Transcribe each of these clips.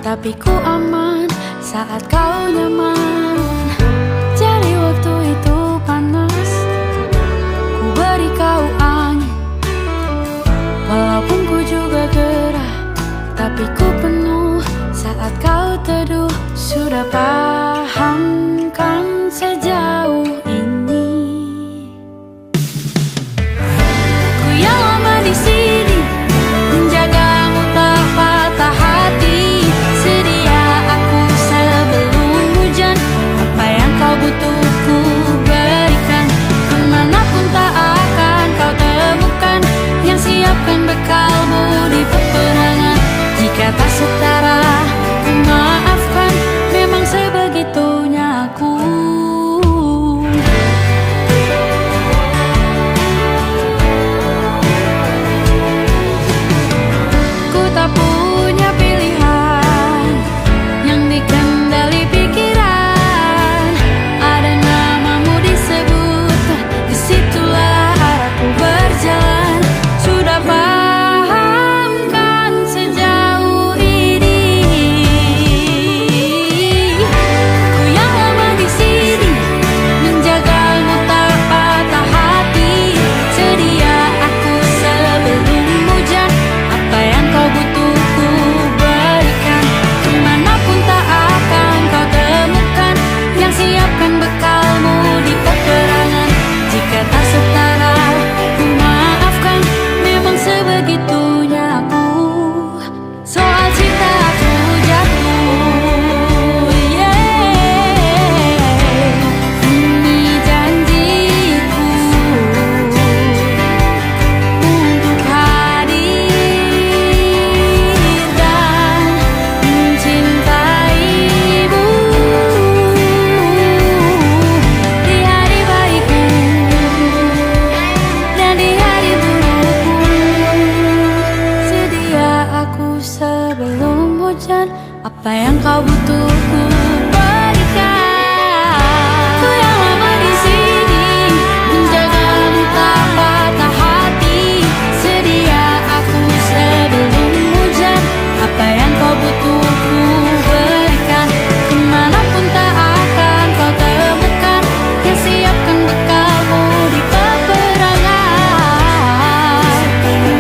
tapi ku aman saat kau nyaman. Jadi waktu itu panas, ku beri kau angin. Walaupun ku juga gerah, tapi ku penuh saat kau teduh. Sudah paham kan sejauh ini? Ku yang lama di sini, menjagamu tak patah hati. Sedia aku sebelum hujan, apa yang kau butuh ku berikan. Kemanapun tak akan kau temukan yang siapkan bekalmu di peperangan. Jika tak setara, ku maafkan, memang sebegitunya aku. Ku tak punya pilihan yang dikendali pikiran. Ada namamu disebut, disitulah arahku berjalan. Sudah paham kan sejauh ini? Ku yang lama di sini, menjagamu tak patah hati. Sedia aku sebelum hujan, apa yang kau butuh ku berikan. Kemanapun tak akan kau temukan yang siapkan bekalmu di peperangan. Jika tak setara, ku maafkan, memang sebegitunya aku. Soal cinta aku jatuh, ini janjiku untuk hadir dan mencintaimu di hari baikku dan di hari burukku. Sedia aku sebelum hujan, apa yang kau butuh ku berikan. Ku yang lama di sini, menjagamu tak patah hati. Sedia aku sebelum hujan, apa yang kau butuh ku berikan. Kemanapun tak akan kau temukan yang siapkan bekalmu di peperangan.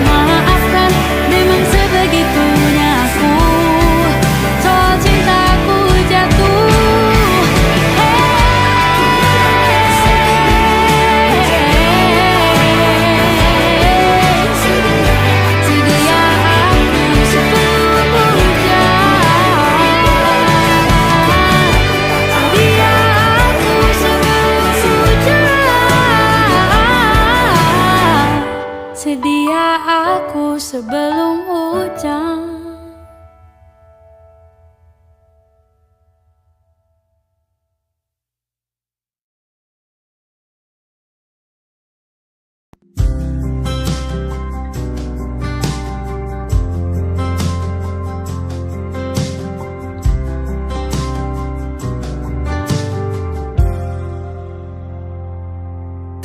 Maafkan, memang sebegitunya aku. Soal cintaku jatuh, sedia aku sebelum hujan. Sedia aku sebelum hujan. Sedia aku sebelum hujan.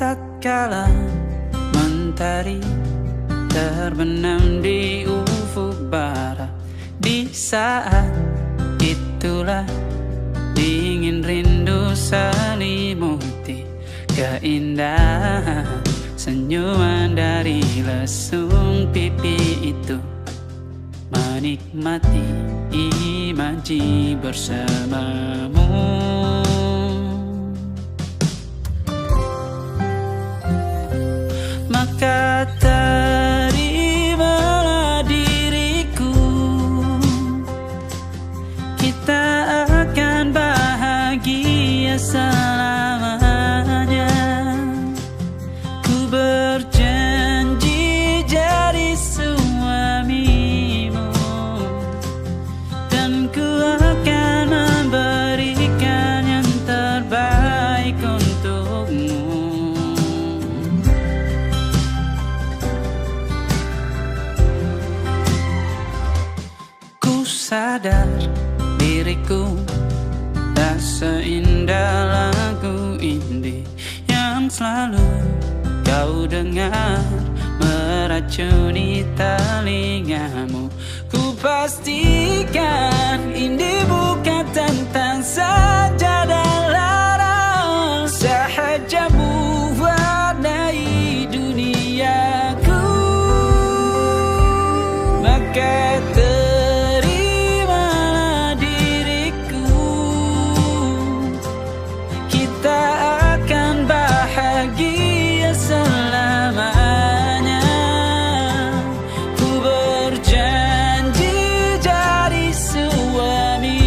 Tatkala mentari terbenam di ufuk barat, di saat itulah dingin rindu selimuti keindahan senyuman dari lesung pipi itu. Menikmati imaji bersamamu. Maka terimalah diriku, kita akan bahagia selamanya. Ku berjanji jadi suamimu, dan ku akan memberikan yang terbaik untukmu. Sadar diriku tak seindah lagu indie yang selalu kau dengar meracuni telingamu. Ku pastikan ini bukan tentang saja dan larang, sahaja mewarnai duniaku. Maka terimalah diriku, kita akan bahagia selamanya. Ku berjanji jadi suami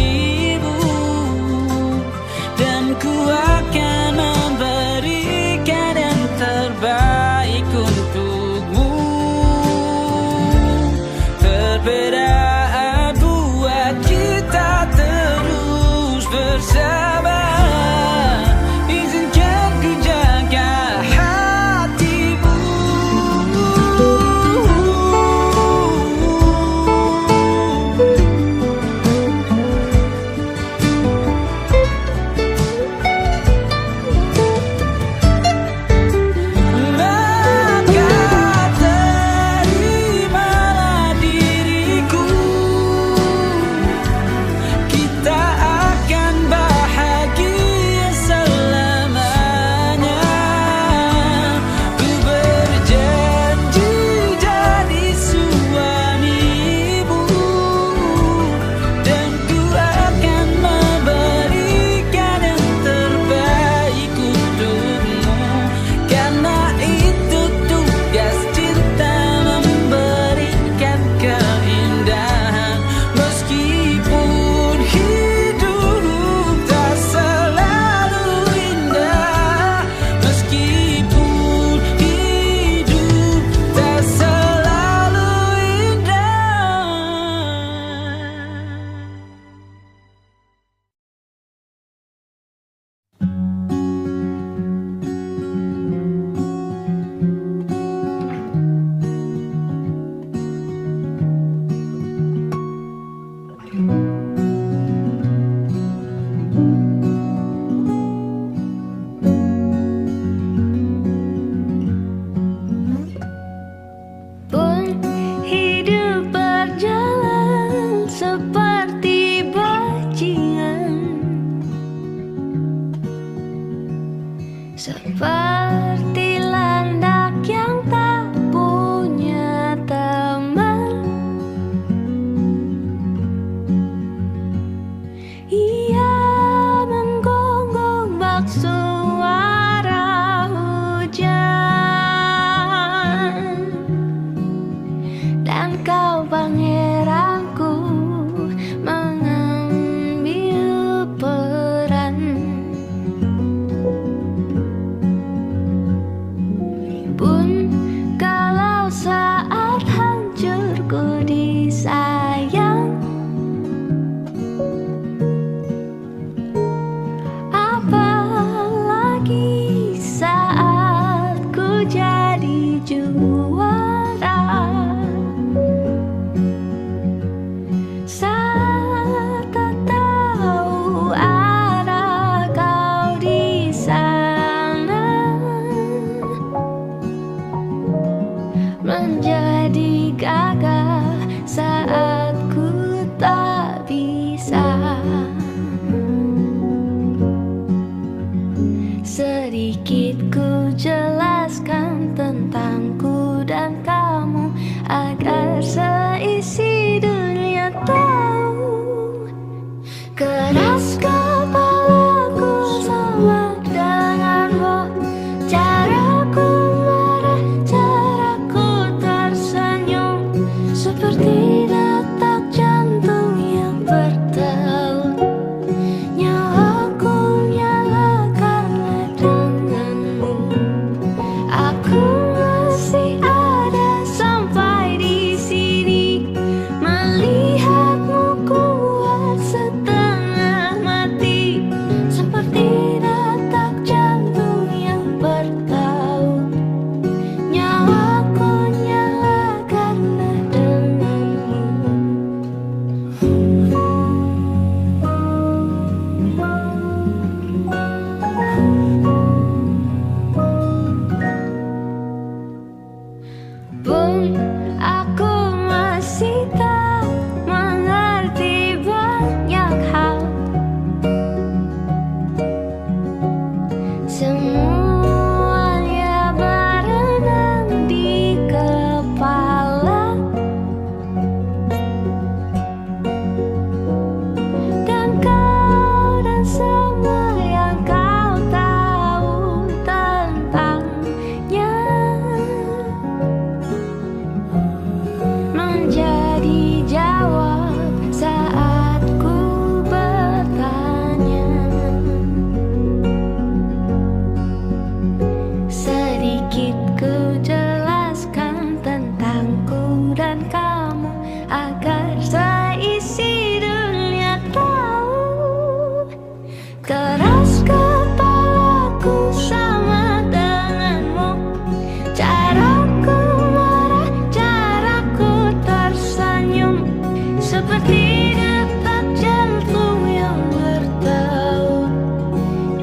seperti detak jantung yang bertaut.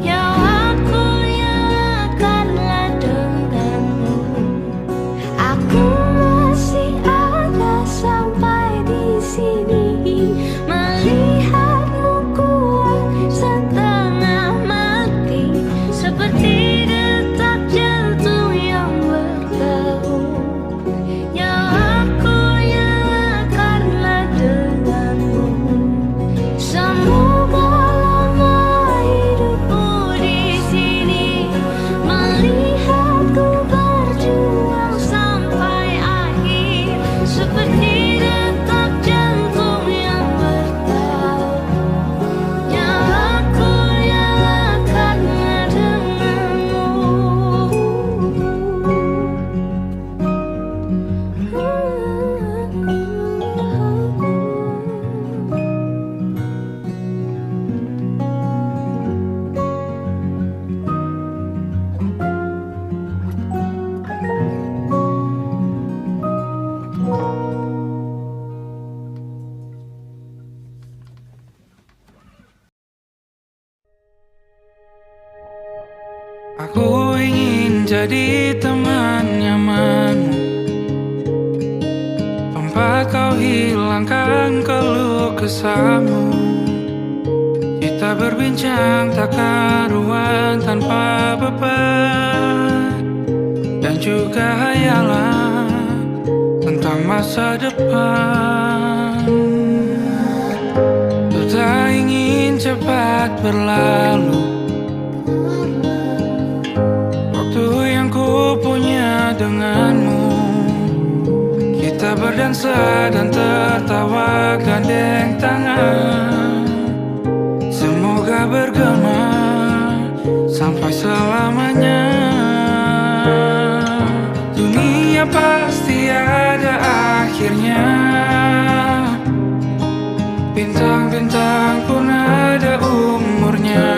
Nyawaku nyalakanlah denganmu. Aku masih ada sampai di sini, melihatmu kuat setengah mati, seperti detak jantung yang bertaut. Nyawaku nyalakanlah denganmu. Semoga lama hidupmu di sini, melihatku berjuang sampai akhir, seperti detak jantung yang bertaut. Nyawaku nyalakanlah Aku ingin jadi teman nyamanmu, tempat kau hilangkan keluh kesahmu. Kita berbincang tak karuan tanpa beban, dan juga hayalan tentang masa depan. Ku tak ingin cepat berlalu waktu yang ku punya denganmu. Kita berdansa dan tertawa gandeng tangan, semoga bergema sampai selamanya. Dunia pasti ada akhirnya, bintang-bintang pun ada umurnya.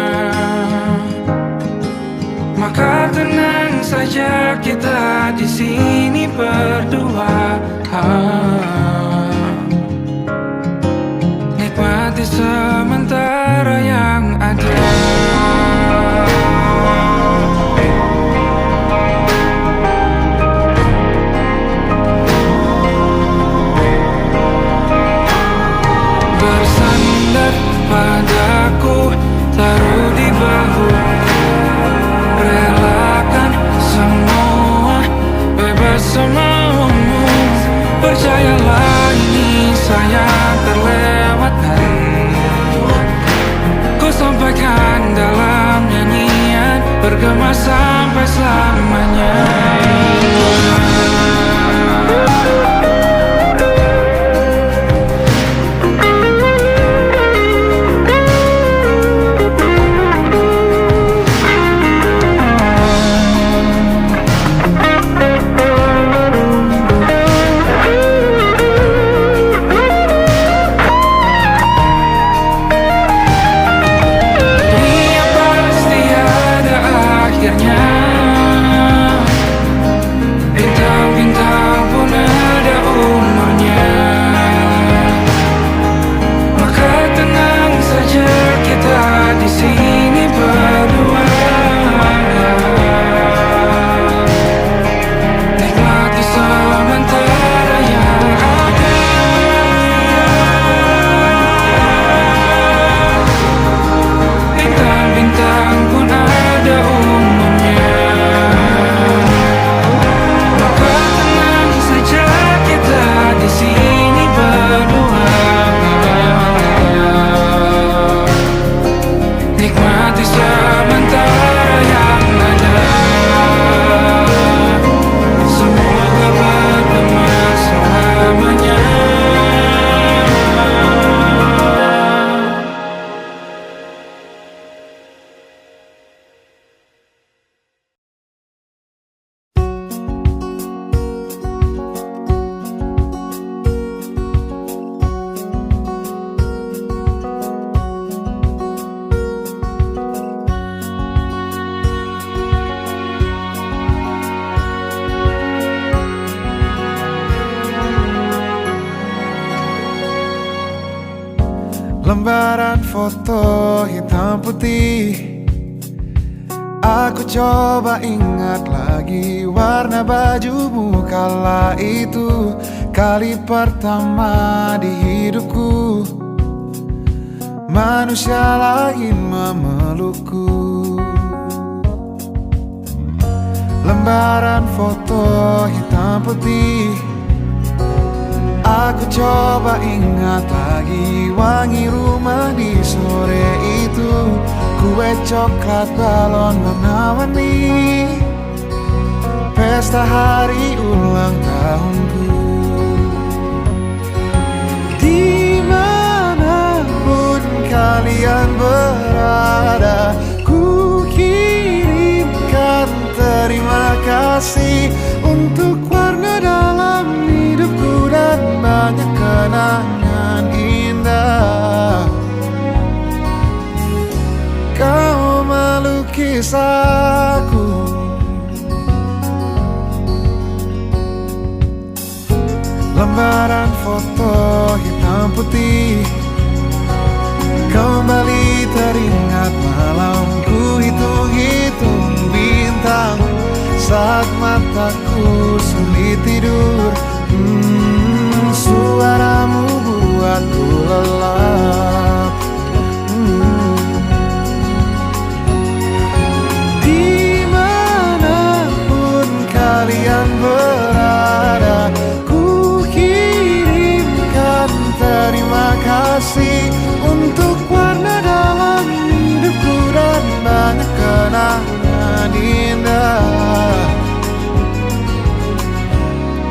Maka tenang saja kita di sini berdua, nikmati sementara yang ada. Bersandar padaku, taruh di bahu, relakan semua, bebas semaumu. Percayalah ini sayang terlewatkan, ku sampaikan dalam nyanyian, bergema sampai selamanya. Dunia pasti ada akhirnya, Lembaran foto hitam putih, aku coba ingat lagi warna bajumu kala itu. Kali pertama di hidupku manusia lain memelukku. Lembaran foto hitam putih, aku coba ingat lagi wangi rumah di sore itu. Kue coklat, balon warna-warni, pesta hari ulang tahunku. Dimanapun kalian berada, ku kirimkan terima kasih untuk warna dalam hidupku dan banyak kenangan indah. Kau melukis aku, lembaran foto hitam putih, kembali teringat malamku hitung-hitung bintang saat mataku sulit tidur. Suaramu buatku lelap. Dimanapun kalian berada, ku kirimkan terima kasih untuk warna dalam hidupku dan banyak kenangan indah.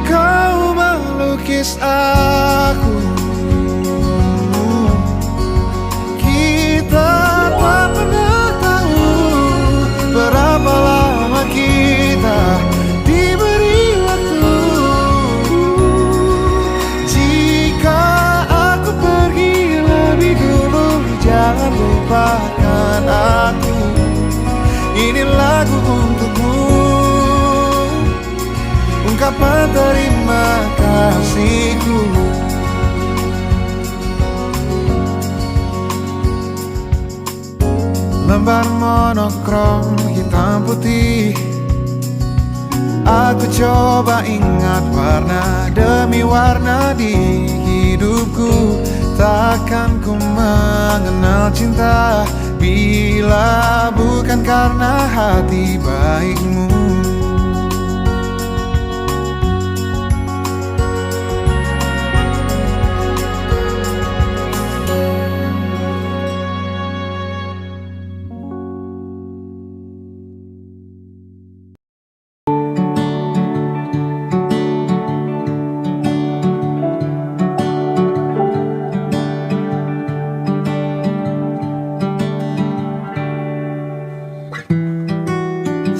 Kau melukis aku, kita tak pernah tahu berapa lama kita diberi waktu. Jika aku pergi lebih dulu, jangan lupakan aku. Ini lagu untukmu, ungkapan terima kasihku. Lembar monokrom hitam putih, aku coba ingat warna demi warna di hidupku. Takkan ku mengenal cinta bila bukan karena hati baikmu.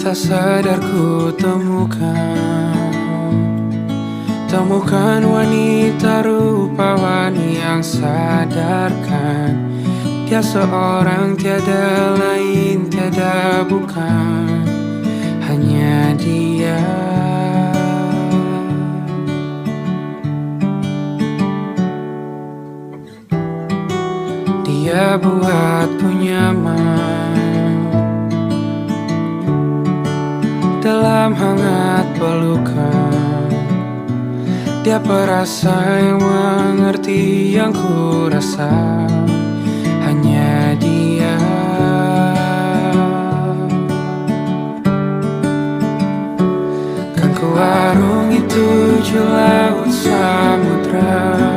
Tak sadar ku temukan wanita rupawan yang sadarkan dia seorang, tiada lain, tiada bukan, hanya dia. Dia buatku nyaman dalam hangat pelukan. Dia perasa yang mengerti yang ku rasa, hanya dia. Kan ku arungi 7 laut samudra,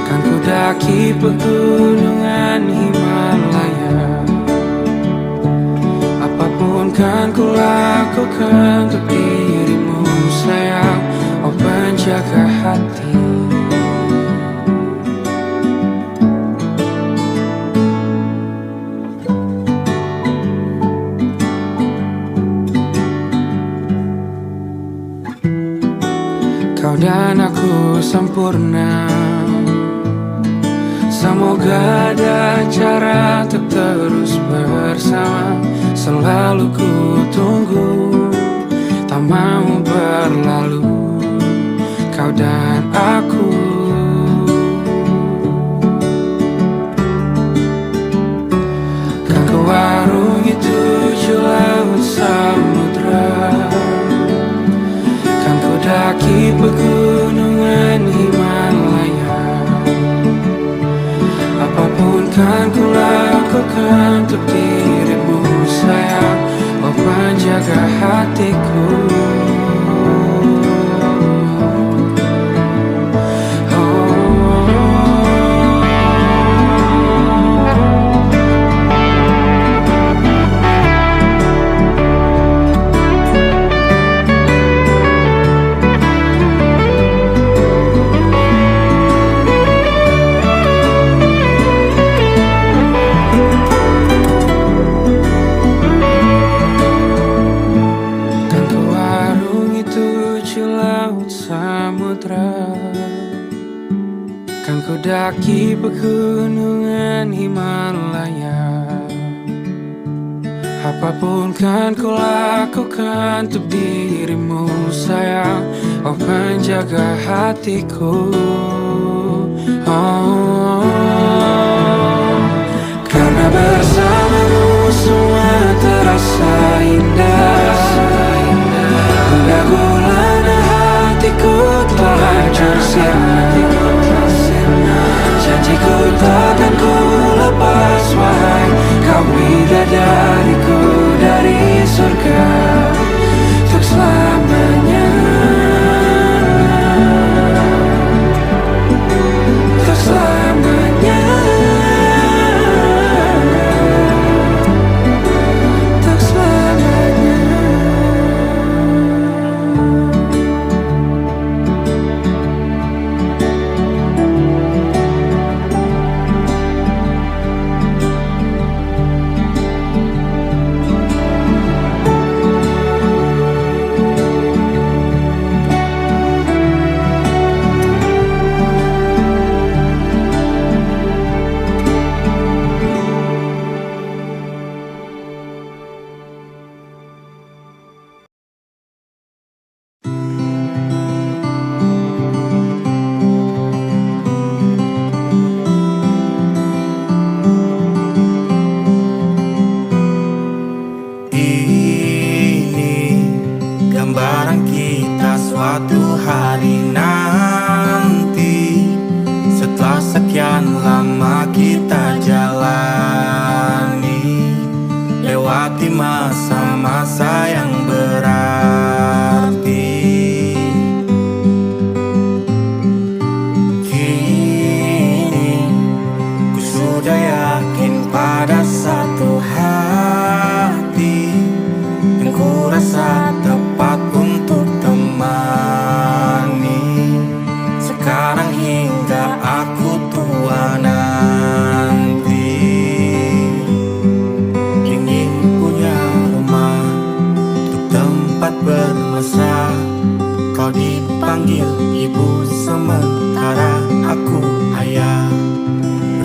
kan ku daki pegunungan Himalaya. Apapun kan ku lakukan untuk dirimu sayang, oh penjaga hati. Kau dan aku sempurna, semoga ada cara untuk terus bersama. Selalu ku tunggu, tak mau berlalu, kau dan aku. Kan ku lakukan untuk dirimu sayang, oh penjaga hatiku. Kan ku daki pegunungan Himalaya. Apapun kan ku lakukan untuk dirimu sayang, oh penjaga hatiku. Oh, karena bersamamu semua terasa indah. Gundah gulana hatiku telah hancur sirna. Janjiku takkan ku lepas, wahai kau bidadariku dari surga untuk selamanya, untuk selamanya, untuk selamanya. Gambaran kita suatu hari nanti, setelah sekian lama kita jalani, lewati masa-masa yang berarti. Kini ku sudah yakin pada satu hati yang ku rasa tepat untuk temani, sekarang hingga aku tua nanti. Ingin punya rumah untuk tempat bermesra, kau dipanggil ibu sementara aku ayah,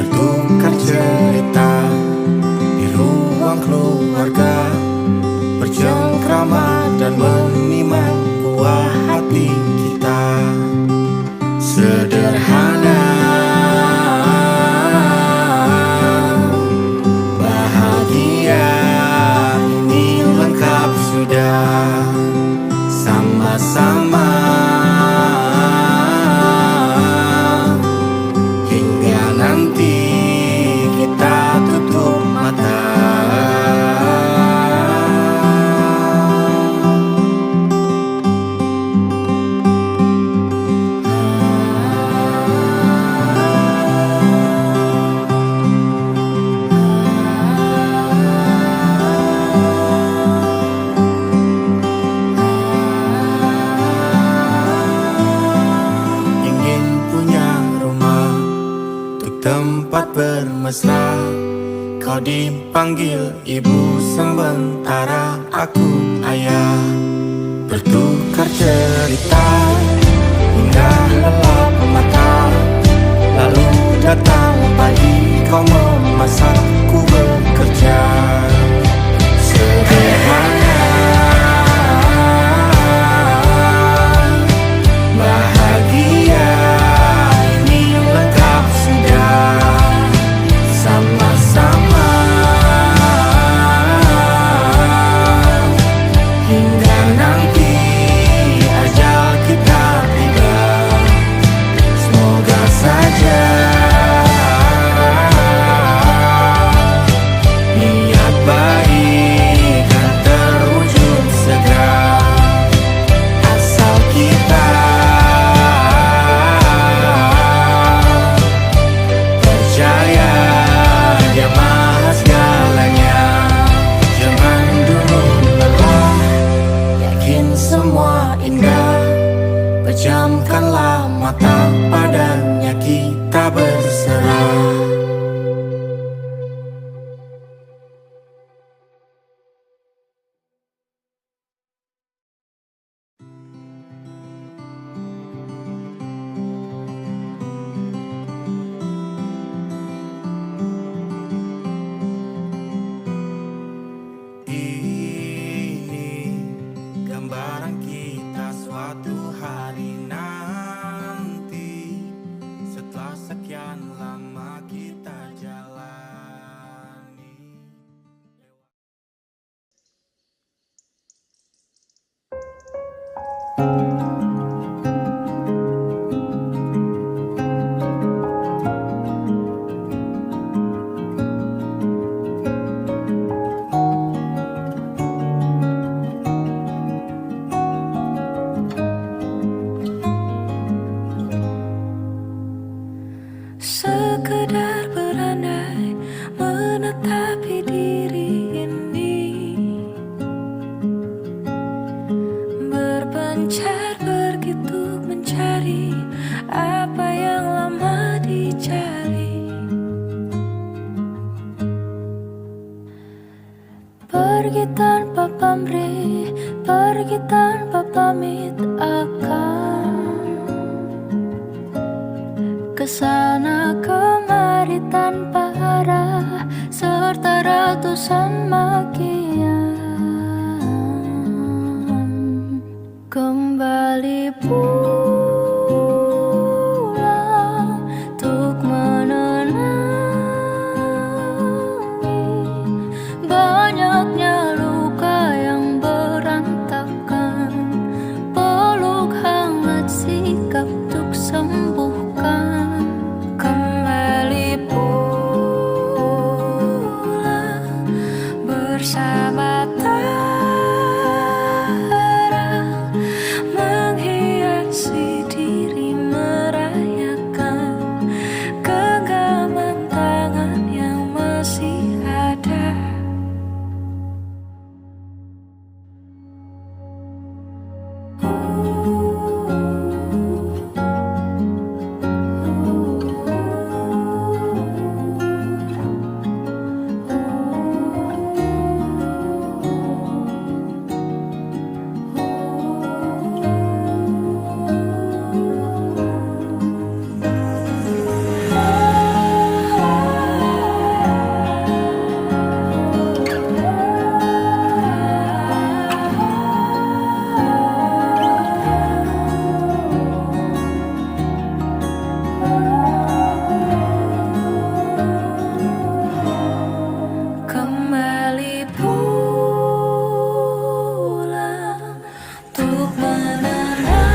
bertukar cerita di ruang keluarga, bercengkrama dan menimang buah hati kita. Sederhana, bahagia, ini lengkap sudah. Sama-sama hingga nanti kita tutup mata. Tempat bermesra, kau dipanggil ibu sementara aku ayah, bertukar cerita hingga lelap mata. Lalu datang pagi, kau memasak, ku bekerja. Sederhana, bahagia, ini lengkap sudah. Sama-sama hingga nanti ajal kita tiba. berserah. Ini gambaran kita suatu hari nanti, setelah sekian lama kita jalani. Sekedar berandai menetapi diri ini, berpencar begitu mencari apa yang lama dicari. Pergi tanpa pamrih, pergi tanpa pamit, akan kesana kemari tanpa arah, serta ratusan makian. Kembali pulang untuk menenangi banyaknya luka yang berantakan. Peluk hangat sikap untuk sembuhkan. Kembali pulang bersama terang, menghiasi diri, merayakan genggaman tangan yang masih ada. Kembali pulang untuk menerangi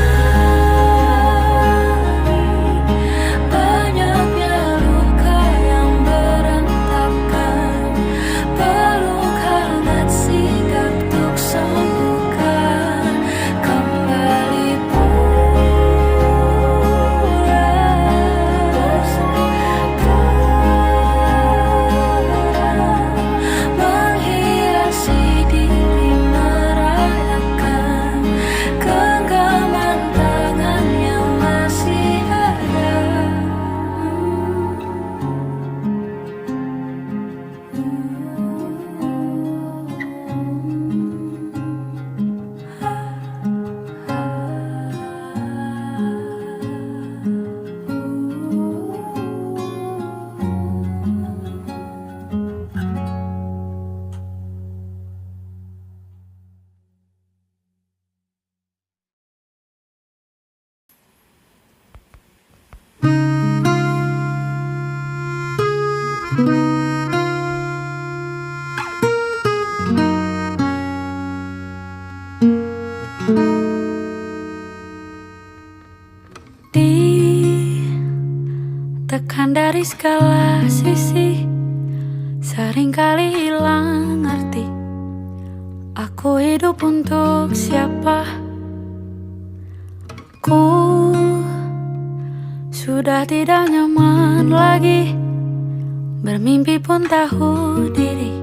banyaknya luka yang berantakan. Peluk hangat sikap untuk sembuhkan. Kembali pulang bersama menghiasi diri, merayakan genggaman tangan yang masih ada. Ditekan dari segala sisi, seringkali hilang arti. Aku hidup untuk siapa? Ku sudah tidak nyaman lagi, bermimpi pun tahu diri.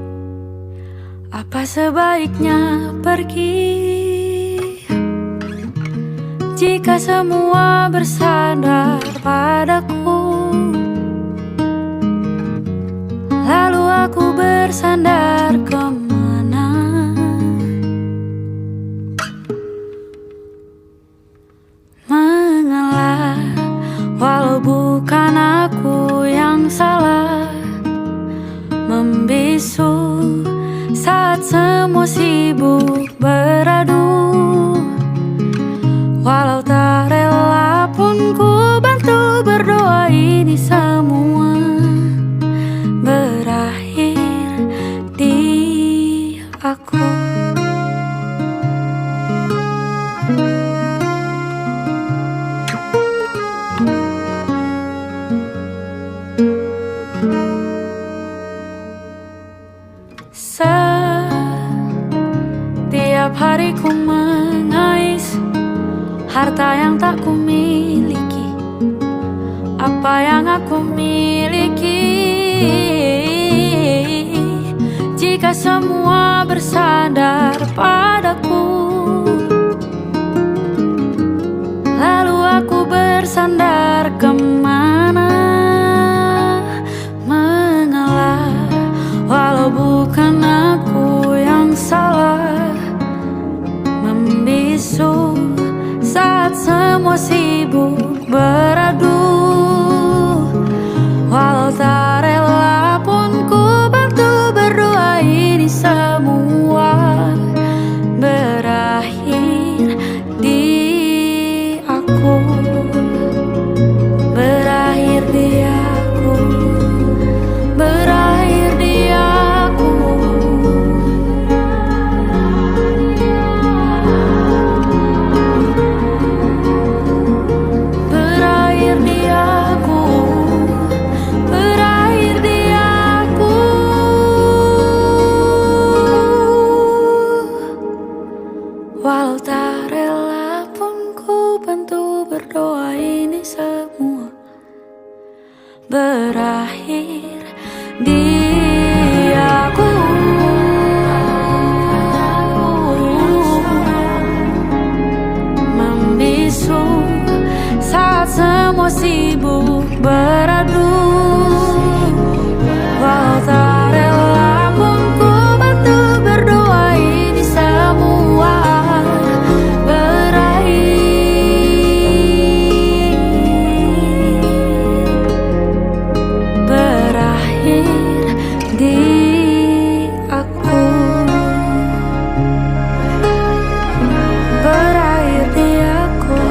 Apa sebaiknya pergi? Jika semua bersandar padaku, semua sibuk beradu, walau tak rela pun ku bantu berdoa ini semua berakhir di aku. Setiap hari ku mengais harta yang tak ku miliki, apa yang aku miliki. Jika semua bersandar padaku, lalu aku bersandar kemana? Mengalah, walau bukan aku yang salah, membisu saat semua sibuk beradu, walau tak rela pun ku bantu berdoa ini semua berakhir di aku, berakhir di aku, berakhir di aku. Berakhir di aku, berakhir di aku. Walau tak rela pun ku bantu berdoa ini semua berakhir di aku. Membisu saat semua sibuk beradu, walau tak rela pun ku bantu berdoa ini semua berakhir di aku, berakhir di aku.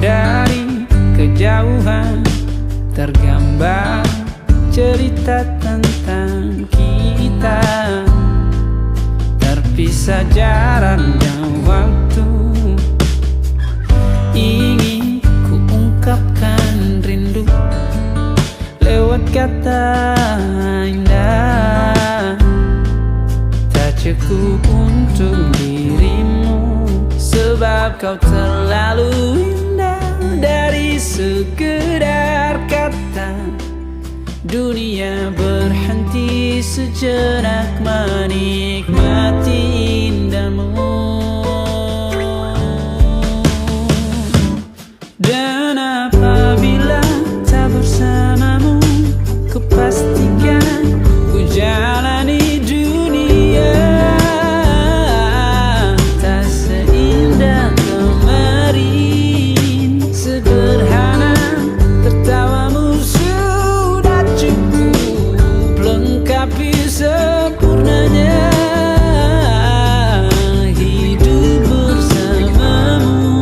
Dari kejauhan tergambar cerita tentang kita, terpisah jarak dan waktu. Ingin ku ungkapkan rindu lewat kata indah, tak cukup untuk dirimu, sebab kau terlalu indah. Dari sekedar kata, dunia berhenti sejenak menikmati indahmu. Dan apabila tak bersamamu, kupastikan ku jalani dunia tak seindah kemarin. Sederhana, tertawamu sudah cukup lengkapi sempurnanya hidup bersamamu.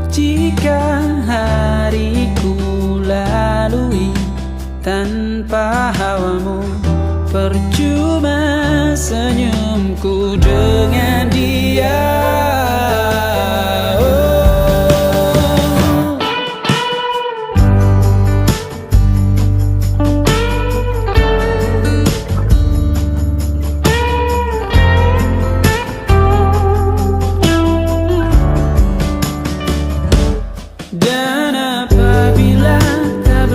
Jika hariku lalui tanpa hawamu, percuma senyumku dengan dia. Dan apabila tak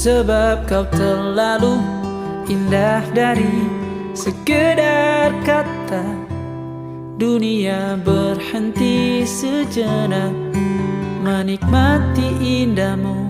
sebab kau terlalu indah dari sekedar kata. Dunia berhenti sejenak menikmati indahmu.